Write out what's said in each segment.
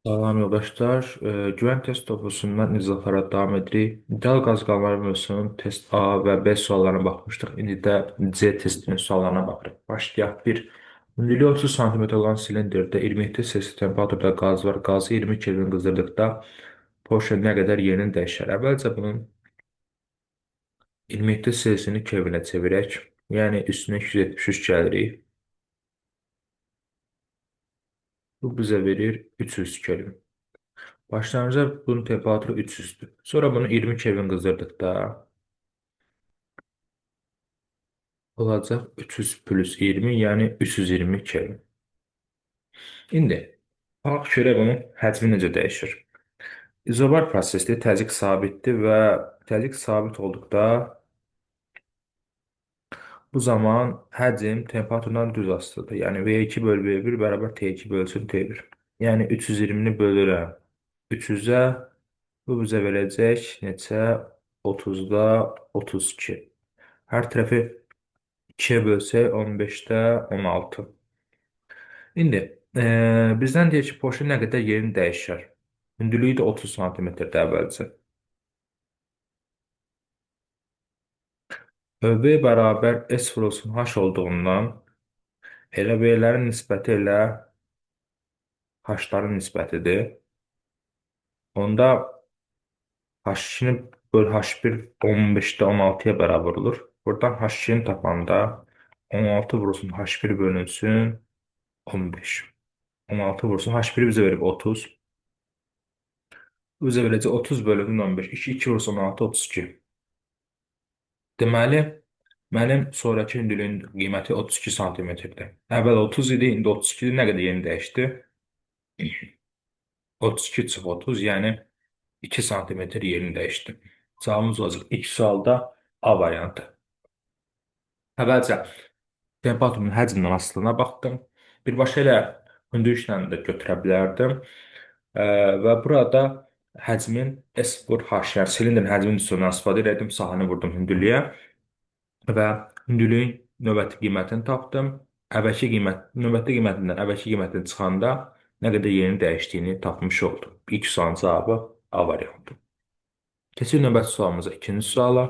Salam yoldaşlar. Güvən test topusundan izahatlara davam edirik. İdeal qaz qalmaları mövzusunun test A və B suallarına baxmışdıq. İndi də C testinin suallarına baxırıq. Başlayaq. 1. Hündürlüyü 30 sm olan silindirdə 27 Selsi temperaturda qaz var. Qazı 20 Kelvin qızdırdıqda Porsche nə qədər yerini dəyişər? Əvvəlcə bunun 27 Selsini Kelvinə çevirək. Yəni üstünə 273 gəlirik. Bu bizə verir 300 Kelvin. Başlanğıcda bunun temperaturu 300'dür. Sonra bunu 20 Kelvin qızdırdıqda olacaq 300 plus 20, yəni 320 Kelvin. İndi baxaq görək bunun həcmi necə dəyişir. İzobar prosesdə təzyiq sabitdir və təzyiq sabit olduqda bu zaman həcm temperaturdan düz asılıdır. Yəni V2 bölü V1 bərabər T2 bölsün T1. Yəni 320-ni bölürəm 300-ə, bu bizə verəcək neçə? 30-da 32. Hər tərəfi 2'ye bölsək 15'də 16. İndi bizdən deyir ki, Porsche nə qədər yerini dəyişər. Hündürlüyü də 30 santimetrdir əvvəlcə. V bərabər S vurulsun H olduğundan elə V'lərin nisbəti elə H'ların nisbətidir. Onda H2'ni böl H1 15'də 16'ya bərabər olur. Buradan H2'ni tapanda 16 vurulsun H1 bölünsün 15. 16 vurulsun H1 bizə verib 30. Bizə verəcək 30 bölünsün 15. 2 vurulsun 16 32. Deməli, mənim sonrakı hündürlüyün qiyməti 32 santimetrdir. Əvvəl 30 idi, indi 32 idi. Nə qədər yeni dəyişdi? 32 çıx 30, yəni 2 santimetr yerini dəyişdi. Cavabımız olacaq. İlk sualda A variantı. Əvvəlcə temperaturun həcmindən asılılığına baxdım. Birbaşa elə hündürlüklə də götürə bilərdim. Və burada həcmin S vur H, yəni silindrin həcmin üstündən istifadə etdim, sahəni vurdum hündürlüyə və hündürlüyün növbəti qiymətini tapdım. Növbəti qiymətindən əvvəlki qiymətini çıxanda nə qədər yerini dəyişdiyini tapmış oldum. İlk sualın cavabı A variantı. Keçir növbəti sualımıza, ikinci suala.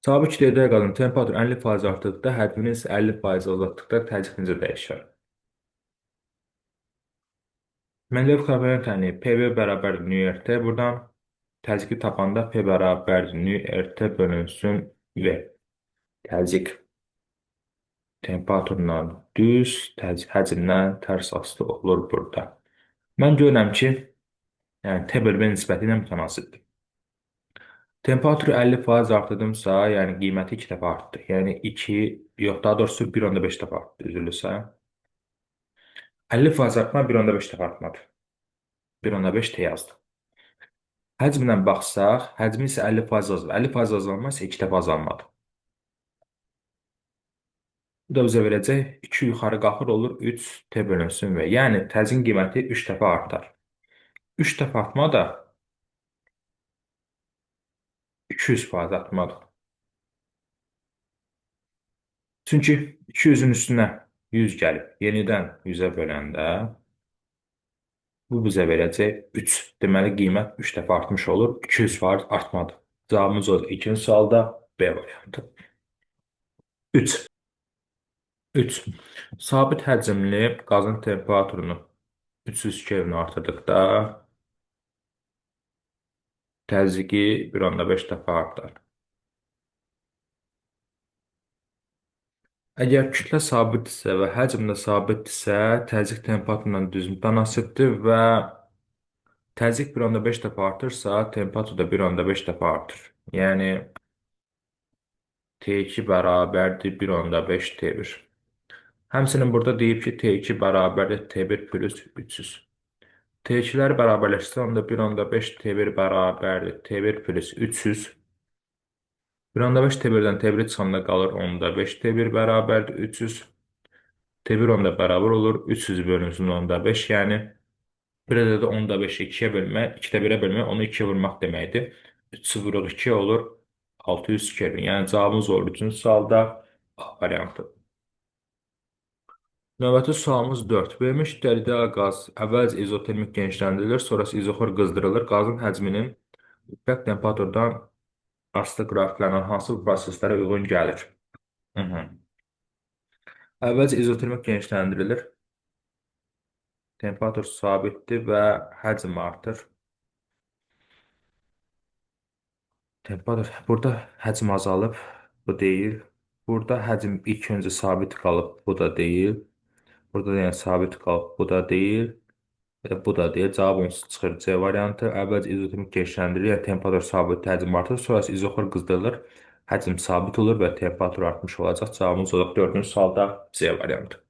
Sabit kütlədə qazın temperatur 50% artıqda, həcmini isə 50% azaltdıqda təzyiq necə dəyişər? Mendeleev xəbərin tənliyi PV bərabər nü-RT. Buradan təzyiqi tapanda P bərabər nü-RT bölünsün V. Təzyiq temperaturdan düz, təzyiq həcmdən tərs asılı olur burada. Mən görürəm ki, yəni T bölü V nisbəti ilə mütənasibdir. Temperaturu 50% artırdımsa, yəni qiyməti 2 dəfə artdı. Yəni 2, yox, daha doğrusu 1,5 dəfə artdı, üzrlüsə. 50% artma 1,5 dəfə artmadı. 1,5 T yazdım. Həcmlə baxsaq, həcmi isə 50% azalır. 50% azalma isə 2 dəfə azalmadı. Bu da bizə verəcək 2 yuxarı qalxır olur 3 T bölünsün V. Yəni təzyiqin qiyməti 3 dəfə artar. 3 dəfə artma da 200% artmadır. Çünki 200-ün üstünə 100 gəlib, yenidən 100-ə böləndə bu bizə verəcək 3. Deməli, qiymət 3 dəfə artmış olur, 200% artmadır. Cavabımız olacaq. İkinci sualda B variantı. 3. 3. Sabit həcmli qazın temperaturunu 300 Kelvin artırdıqda təzyiqi 1,5 dəfə artar. Əgər kütlə sabitdirsə və həcm də sabitdirsə, təzyiq temperaturla düz mütənasibdir və təzyiq 1,5 dəfə artırsa, temperatur da 1,5 dəfə artır. Yəni T2 bərabərdir 1,5 T1. Həmçinin burada deyib ki, T2 bərabərdir T1 plus 300. T2'ləri bərabərləşdirsə, onda 1,5 T1 bərabərdir T1 plus 300. 1,5 T1'dən T1 çıxanda qalır 10,5 T1 bərabərdir 300. T1 10 da bərabər olur. 300 bölünsün 10,5, yəni bir ədədi 10,5'i 2'yə bölmək, 2'də 1'ə bölmək, onu 2'yə vurmaq deməkdir. 300 vuruq 2 olur 600 Kelvin. Yəni cavabımız olur 3-cü sualda A variantı. Növbəti sualımız 4. Verilmiş kütləlikdə qaz əvvəlcə izotermik genişləndirilir, sonrası izoxor qızdırılır. Qazın həcminin yüksək temperaturdan asılı qrafiklənən hansı proseslərə uyğun gəlir? Mhm. Əvvəlcə izotermik genişləndirilir, temperatur sabitdir və həcm artır. Temperatur, burada həcm azalıb, bu deyil. Burada həcm ilk öncə sabit qalıb, bu da deyil. Burada da yəni sabit qalıb, bu da deyil. Bu da deyil. Cavab onsuz çıxır. C variantı. Əvvəlcə izotermik genişləndirilir, yəni temperatur sabit, həcm artır. Sonrası izoxor qızdırılır, həcm sabit olur və temperatur artmış olacaq. Cavabımız olacaq 4-cü sualda C variantı.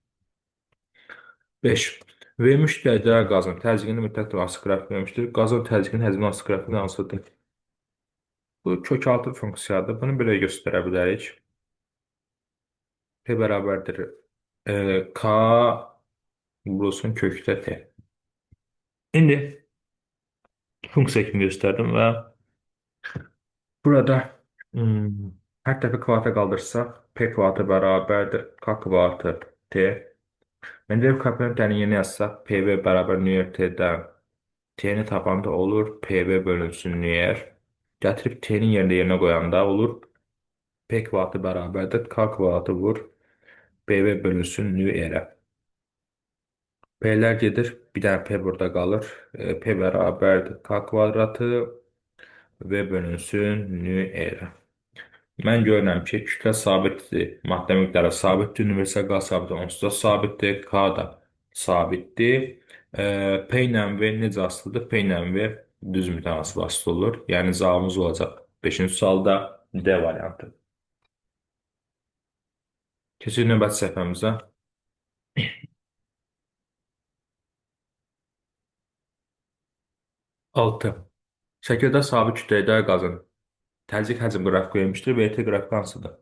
5. Verilmiş kütlədə qazın təzyiqini mütləq asılı qrafik vermişdir. Qazın təzyiqinin həcmin asılı qrafikinə hansıdır? Bu kökaltı funksiyadır. Bunu belə göstərə bilərik. P bərabərdir. K vurulsun kökdə T. İndi funksiya kimi göstərdim və burada hər tərəfi kvadra qaldırsaq, P kvadratı bərabərdir K kvadratı T. Mendeyev komplementlərini yeni yazsaq, PV bərabər nöqtə T'dən T'ni tapanda olur PV bölünsün nöqtə. Gətirib T'nin yerinə qoyanda olur P kvadratı bərabərdir K kvadratı vur PV bölünsün nöqtə. P'lər gedir, bir dənə P burada qalır. P bərabərdir K kvadratı V bölünsün nöqtə. Mən görürəm ki, kütlə sabitdir, maddə miqdarı sabitdir, universal qaz sabitdir, onsuz da sabitdir, K da sabitdir. P ilə V necə asılıdır? P ilə V düz mütənasib asılı olur. Yəni cavabımız olacaq 5-ci sualda D variantı. Keçək növbəti səhifəmizə. 6. Şəkildə sabit kütlədə qazın təzyiq həcm qrafiki vermişdir. VT qrafiki hansıdır?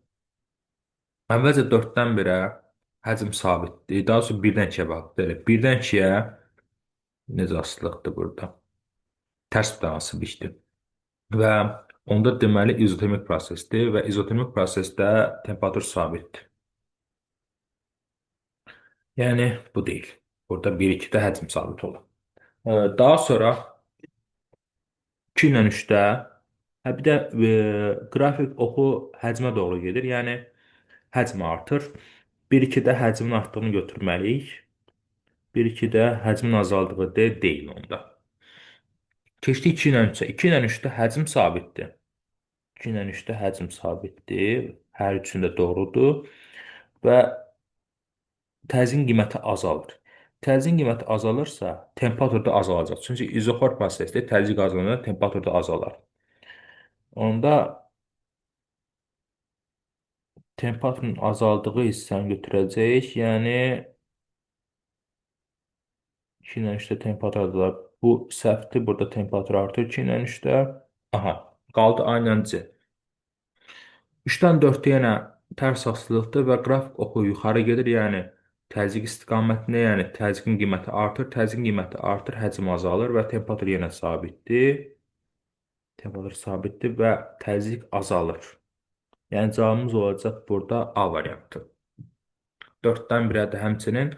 Əvvəlcə 4-dən 1-ə həcm sabitdir. Daha sonra 1-dən 2-yə baxdı. 1-dən 2-yə necə asılıqdır burada? Tərs mütənasiblikdir. Və onda deməli izotermik prosesdir və izotermik prosesdə temperatur sabitdir. Yəni bu deyil. Burada 1-2-də həcm sabit olur. Daha sonra 2 ilə 3-də bir də qrafik oxu həcmə doğru gedir. Yəni həcm artır. 1-2-də həcmin artdığını götürməliyik. 1-2-də həcmin azaldığı deyil onda. Keçdik 2 ilə 3-ə. 2 ilə 3-də həcm sabitdir. 2 ilə 3-də həcm sabitdir. Hər üçündə doğrudur. Və təzyiqin qiyməti azalır. Təzyiqin qiyməti azalırsa, temperatur da azalacaq. Çünki izoxor prosesdə təzyiq azalanda temperatur da azalar. Onda temperaturun azaldığı hissəni götürəcəyik. Yəni 2 ilə 3-də temperatur azalar. Bu səhvdir. Burada temperatur artır 2 ilə 3-də. Aha, qaldı A ilə C. 3-dən 4-də yenə tərs asılıqdır və qrafik oxu yuxarı gedir, yəni təzyiq istiqamətində, yəni təzyiqin qiyməti artır, təzyiqin qiyməti artır, həcm azalır və temperatur yenə sabitdir. Temperatur sabitdir və təzyiq azalır. Yəni cavabımız olacaq burada A variantı. 4-dən 1-ə də həmçinin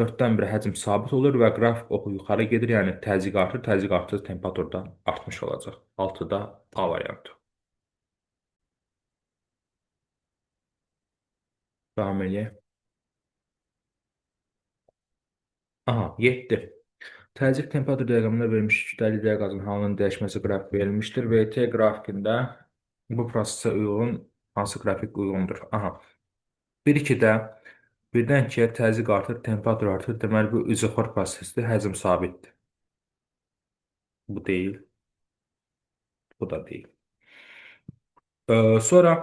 4-dən 1-ə həcm sabit olur və qrafik oxu yuxarı gedir, yəni təzyiq artır, temperatur da artmış olacaq. 6-da A variantı. Davam edək. Aha, 7. Təzyiq temperatur diaqramında verilmiş kütləli diaqazın halının dəyişməsi qrafiki verilmişdir. VT qrafikində bu prosesə uyğun hansı qrafik uyğundur? Aha. 1-2-də 1-dən 2-yə təzyiq artır, temperatur artır. Deməli bu izoxor prosesdir, həcm sabitdir. Bu deyil, bu da deyil. Sonra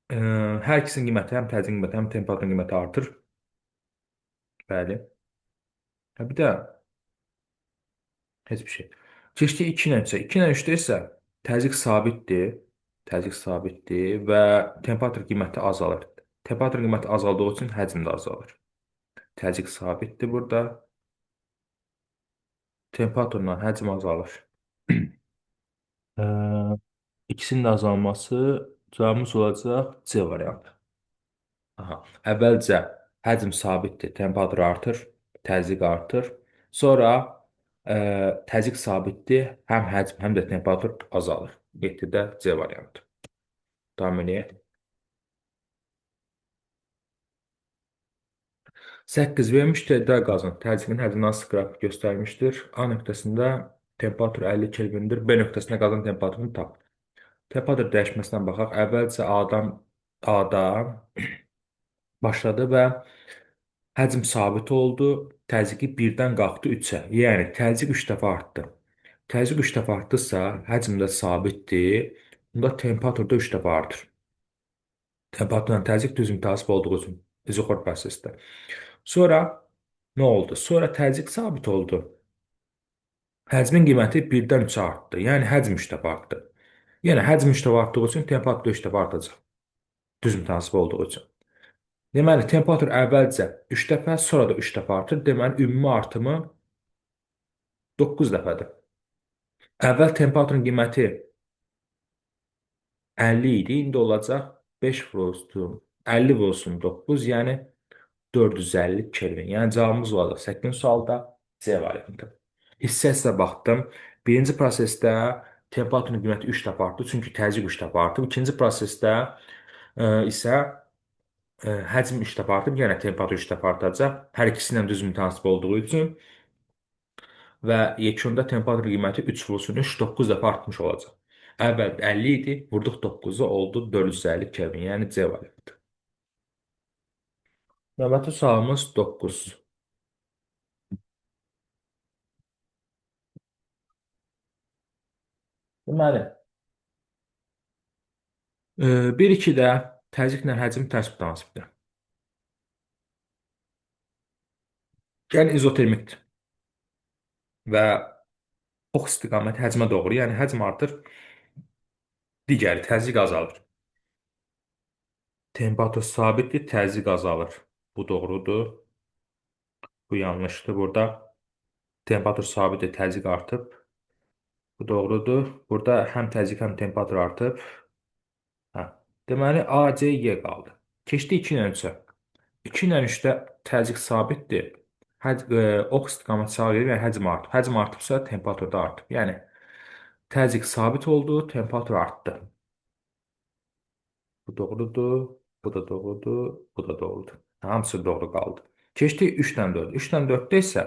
hər ikisinin qiyməti, həm təzyiqin qiyməti, həm temperaturun qiyməti artır. Bəli. Bir də heç bir şey. Keçdik 2 ilə 3-ə. 2 ilə 3-də isə təzyiq sabitdir. Təzyiq sabitdir və temperatur qiyməti azalır. Temperatur qiyməti azaldığı üçün həcm də azalır. Təzyiq sabitdir burada. Temperaturla həcm azalır. İkisinin də azalması cavabımız olacaq C variantı. Aha. Əvvəlcə Həcm sabitdir, temperatur artır, təzyiq artır. Sonra təzyiq sabitdir, həm həcm, həm də temperatur azalır. 7-də C variantı. Davam eləyək. 8 vermişdir, D qazın təzyiqin həddindən asılı qrafik göstərmişdir. A nöqtəsində temperatur 50 Kelvindir, B nöqtəsində qazın temperaturunu tap. Temperatur dəyişməsindən baxaq. Əvvəlcə A-dan başladı və həcm sabit oldu. Təzyiqi 1-dən qalxdı 3-ə. Yəni təzyiq 3 dəfə artdı. Təzyiq 3 dəfə artdısa, həcm də sabitdir. Bunda temperatur da 3 dəfə artır. Temperaturla təzyiq düz mütasib olduğu üçün izoxor prosesdə. Sonra nə oldu? Sonra təzyiq sabit oldu. Həcmin qiyməti 1-dən 3-ə artdı. Yəni həcm 3 dəfə artdı. Yəni həcm 3 dəfə artdığı üçün temperatur 3 dəfə artacaq. Düz mütasib olduğu üçün. Deməli, temperatur əvvəlcə 3 dəfə, sonra da 3 dəfə artır. Deməli, ümumi artımı 9 dəfədir. Əvvəl temperaturun qiyməti 50 idi, indi olacaq 5 vurulsun 50 vurulsun 9, yəni 450 Kelvin. Yəni cavabımız olacaq 8-ci sualda C variantı. Hissə-hissə baxdım. Birinci prosesdə temperaturun qiyməti 3 dəfə artdı, çünki təzyiq 3 dəfə artıb. İkinci prosesdə isə həcm 3 dəfə artıb, yəni temperatur 3 dəfə artacaq. Hər ikisi ilə düz mütasib olduğu üçün və yekunda temperatur qiyməti 3 vurulsun 3, 9 dəfə artmış olacaq. Əvvəl 50 idi, vurduq 9-u oldu 450 Kelvin, yəni C variantı. Növbəti sualımız 9. Deməli, 1-2-də təzyiqlə həcm tərs mütasibdir. Yəni izotermikdir və ox istiqaməti həcmə doğru, yəni həcm artır, digəri təzyiq azalır. Temperatur sabitdir, təzyiq azalır. Bu doğrudur, bu yanlışdır. Burada temperatur sabitdir, təzyiq artıb. Bu doğrudur. Burada həm təzyiq, həm temperatur artıb. Hə. Deməli, A, C, Y qaldı. Keçdi 2 ilə 3-ə. 2 ilə 3-də təzyiq sabitdir. Ox istiqaməti sağa gedir, yəni həcm artıb. Həcm artıbsa temperatur da artıb. Yəni təzyiq sabit oldu, temperatur artdı. Bu doğrudur, bu da doğrudur, bu da doğrudur. Hamısı doğru qaldı. Keçdi 3-dən 4. 3-dən 4-də isə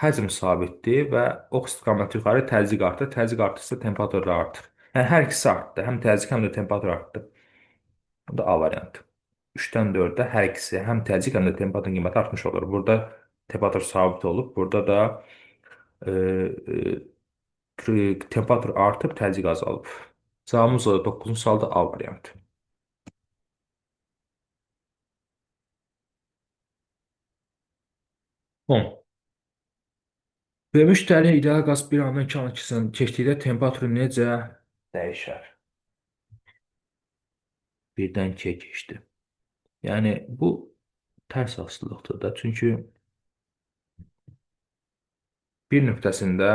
həcm sabitdir və ox istiqaməti yuxarı təzyiq artır. Təzyiq artırsa temperatur da artır. Yəni hər ikisi artdı. Həm təzyiq, həm də temperatur artdı. Bu da A variantı. 3-dən 4-də hər ikisi həm təzyiq, həm də temperaturun qiyməti artmış olur. Burada temperatur sabit olub, burada da e, temperatur artıb, təzyiq azalıb. Cavabımız da 9-cu sualda A variantı. 10. Vermiş dəli ideal qaz bir andan 2 an keçdikdə temperaturu necə dəyişər? Birdən 2-yə keçdi. Yəni bu tərs asılılıqdır da. Çünki bir nöqtəsində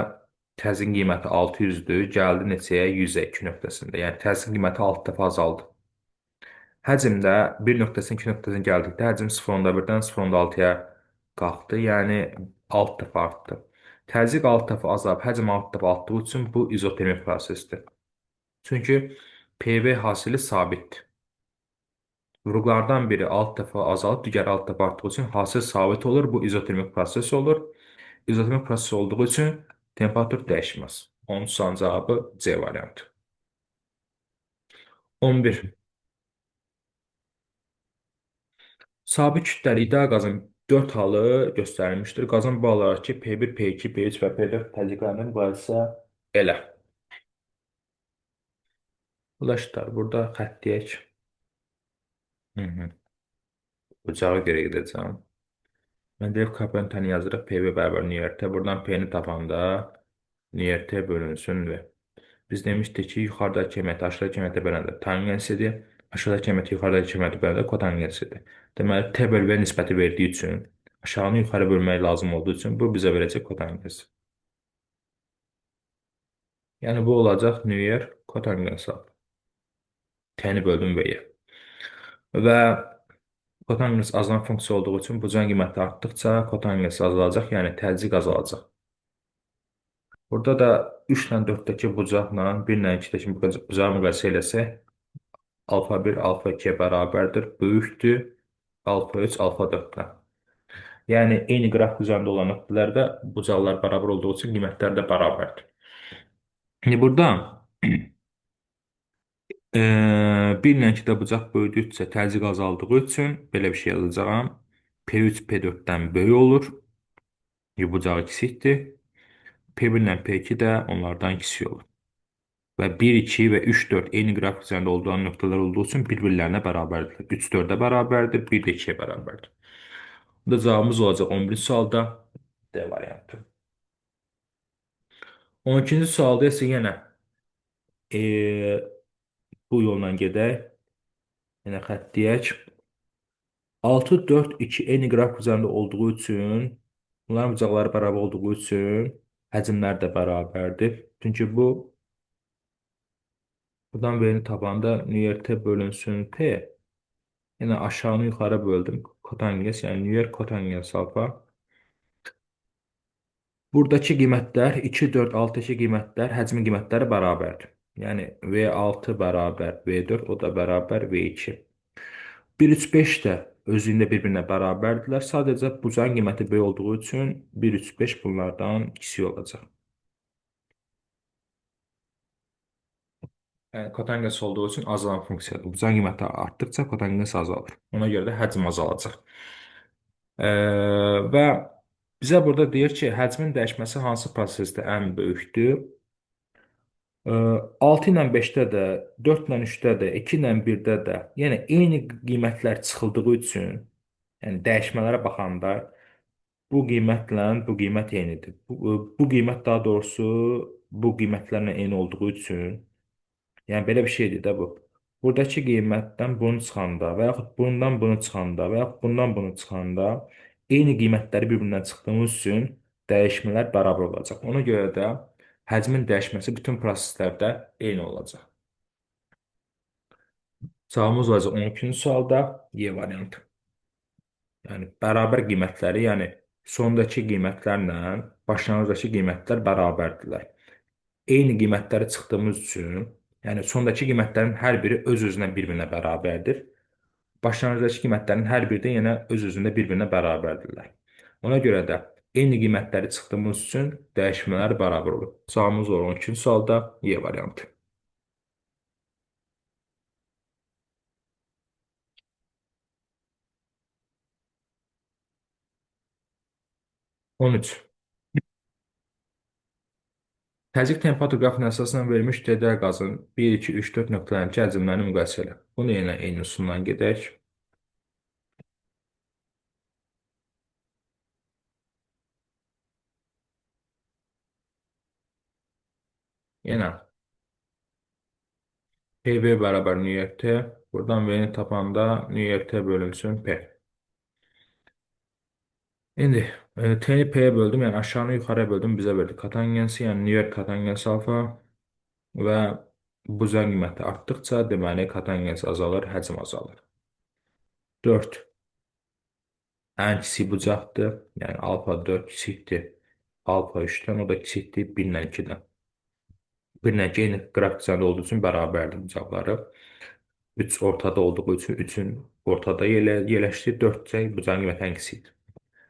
təzyiqin qiyməti 600-dür, gəldi neçəyə? 100-ə 2 nöqtəsində. Yəni təzyiqin qiyməti 6 dəfə azaldı. Həcm də bir nöqtəsindən 2 nöqtəsinə gəldikdə həcm 0,1-dən 0,6-ya qalxdı. Yəni 6 dəfə artdı. Təzyiq 6 dəfə azalıb, həcm 6 dəfə artdığı üçün bu izotermik prosesdir. Çünki PV hasili sabitdir. Vurğulardan biri 6 dəfə azalıb, digəri 6 dəfə artdığı üçün hasil sabit olur. Bu izotermik proses olur. İzotermik proses olduğu üçün temperatur dəyişməz. Onun son cavabı C variantı. 11. Sabit kütləli ideal qazın 4 halı göstərilmişdir. Qazın bu halları ki, P1, P2, P3 və P4 təzyiqlərindən ibarətsə elə. Ulaşlar, burada xətt deyək. Hı -hı. Ocağa görə gedəcəm. Mən deyək komponentini yazırıq. PV bərabər niyərtə. Buradan P-ni tapanda niyərtə bölünsün və biz demişdik ki, yuxarıdakı qiymət aşağıdakı qiymətə böləndə tangensidir. Aşağıdakı qiymət yuxarıdakı qiymətə böləndə kotangensidir. Deməli, T bölü V nisbəti verdiyi üçün aşağını yuxarı bölmək lazım olduğu üçün bu bizə verəcək kotangens. Yəni bu olacaq nüyer kotangensal. T-ni böldüm V-yə. Və Kotanqens azalan funksiya olduğu üçün bucağın qiyməti artdıqca kotanqens azalacaq, yəni təzyiq azalacaq. Burada da 3 ilə 4-dəki bucaqla 1 ilə 2-dəki bucağı müqayisə eləsək, alfa 1 alfa 2-yə bərabərdir, böyükdür alfa 3 alfa 4-dən. Yəni eyni qrafik üzərində olan nöqtələrdə bucaqlar bərabər olduğu üçün qiymətlər də bərabərdir. İndi burada 1 ilə 2-də bucaq böyüdükcə təzyiq azaldığı üçün belə bir şey yazacağam. P3 P4-dən böyük olur. Bucağı kiçikdir. P1 ilə P2 də onlardan kiçik olur. Və 1, 2 və 3, 4 eyni qrafik üzərində olduğu nöqtələr olduğu üçün bir-birlərinə bərabərdir. 3, 4-ə bərabərdir, 1 də 2-yə bərabərdir. Bu da cavabımız olacaq 11-ci sualda D variantı. 12-ci sualda isə yenə bu yolla gedək. Yenə xətt deyək. 6, 4, 2 eyni qrafik üzərində olduğu üçün, bunların bucaqları bərabər olduğu üçün həcmlər də bərabərdir. Çünki buradan verini tapanda Newton bölünsün P. Yenə aşağını yuxarı böldüm. Kotangens, yəni Newton kotangens alfa. Buradakı qiymətlər 2, 4, 6-dakı qiymətlər, həcmin qiymətləri bərabərdir. Yəni V6 bərabər V4, o da bərabər V2. 1, 3, 5 də özlüyündə bir-birinə bərabərdirlər. Sadəcə bucağın qiyməti böyük olduğu üçün 1, 3, 5 bunlardan kiçik olacaq. Yəni kotangens olduğu üçün azalan funksiyadır. Bucağın qiyməti artdıqca kotangens azalır. Ona görə də həcm azalacaq. Və bizə burada deyir ki, həcmin dəyişməsi hansı prosesdə ən böyükdür? 6 ilə 5-də də, 4 ilə 3-də də, 2 ilə 1-də də, yəni eyni qiymətlər çıxıldığı üçün, yəni dəyişmələrə baxanda bu qiymətlə bu qiymət eynidir. Bu qiymət daha doğrusu bu qiymətlərlə eyni olduğu üçün, yəni belə bir şeydir də bu. Buradakı qiymətdən bunu çıxanda və yaxud bundan bunu çıxanda və yaxud bundan bunu çıxanda eyni qiymətləri bir-birindən çıxdığımız üçün dəyişmələr bərabər olacaq. Ona görə də həcmin dəyişməsi bütün proseslərdə eyni olacaq. Cavabımız olacaq 12-ci sualda Y variantı. Yəni bərabər qiymətləri, yəni sondakı qiymətlərlə başlanğıcdakı qiymətlər bərabərdirlər. Eyni qiymətləri çıxdığımız üçün, yəni sondakı qiymətlərin hər biri öz-özünə bir-birinə bərabərdir. Başlanğıcdakı qiymətlərin hər biri də yenə öz-özündə bir-birinə bərabərdirlər. Ona görə də eyni qiymətləri çıxdığımız üçün dəyişmələr bərabər olur. Cavabımız olur 12-ci sualda Y variantı. 13. Təzyiq temperatur qrafikinə əsasən verilmiş dedilər qazın 1, 2, 3, 4 nöqtələrindəki həcmlərini müqayisə elə. Bunu yenə eyni üsulla gedək. Yenə PV bərabər nöqtə. Buradan V-ni tapanda nöqtə bölünsün P. İndi T-ni P-yə böldüm, yəni aşağını yuxarıya böldüm, bizə verdi kotangensi, yəni nöqtə kotangens alfa və bucaq qiyməti artdıqca deməli kotangens azalır, həcm azalır. 4. Ən kiçik bucaqdır, yəni alfa 4 kiçikdir alfa 3-dən, o da kiçikdir 1 ilə 2-dən. 1 ilə 2 eyni qrafik üzərində olduğu üçün bərabərdir bucaqları. 3 ortada olduğu üçün 3-ün ortada yerləşdiyi 4 cək bucağın qiyməti ən kiçikdir.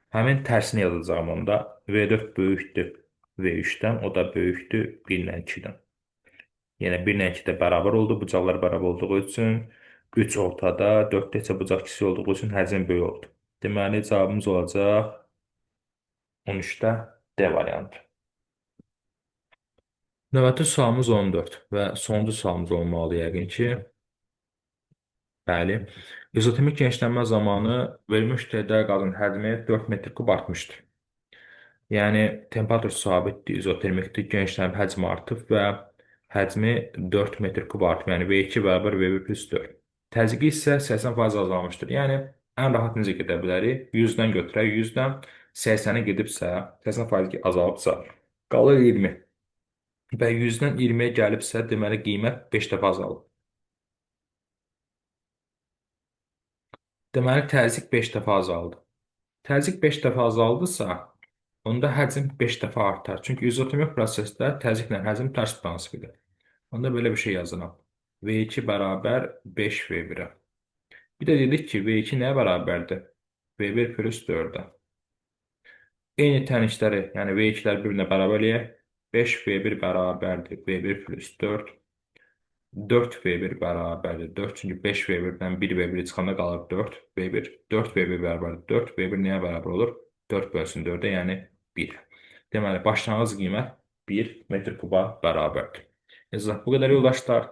Həmin tərsini yazacağım onda. V4 böyükdür V3-dən, o da böyükdür 1 ilə 2-dən. Yəni 1 ilə 2-də bərabər oldu, bucaqlar bərabər olduğu üçün 3 ortada, 4-də isə bucaq kiçik olduğu üçün həcm böyük oldu. Deməli, cavabımız olacaq 13-də D variantı. Növbəti sualımız 14 və sonuncu sualımız olmalı yəqin ki. Bəli. İzotermik genişlənmə zamanı verilmiş TD qazın həcmi 4 metr kub artmışdır. Yəni temperatur sabitdir, izotermikdir, genişlənmə həcmi artıb və həcmi 4 metr kub artıb. Yəni V2 bərabər V1 plus 4. Təzyiqi isə 80% azalmışdır. Yəni ən rahat necə gedə bilərik? 100-dən götürək, 100-dən 80-ə gedibsə, 80% azalıbsa, qalır 20. Və 100-dən 20-yə gəlibsə, deməli qiymət 5 dəfə azalıb. Deməli, təzyiq 5 dəfə azaldı. Təzyiq 5 dəfə azaldısa, onda həcm 5 dəfə artar. Çünki izotermik prosesdə təzyiqlə həcm tərs prinsipidir. Onda belə bir şey yazıram. V2 bərabər 5 V1-ə. Bir də dedik ki, V2 nəyə bərabərdir? V1 plus 4-ə. Eyni tənlikləri, yəni V2-ləri bir-birinə bərabər eləyək. 5 V1 bərabərdir V1 plus 4. 4 V1 bərabərdir 4. Çünki 5 V1-dən 1 V1 çıxanda qalır 4 V1. 4 V1 bərabərdir 4. V1 nəyə bərabər olur? 4 bölsün 4-ə, yəni 1. Deməli, başlanğıc qiymət 1 metr kuba bərabərdir. Bu qədər yoldaşlar.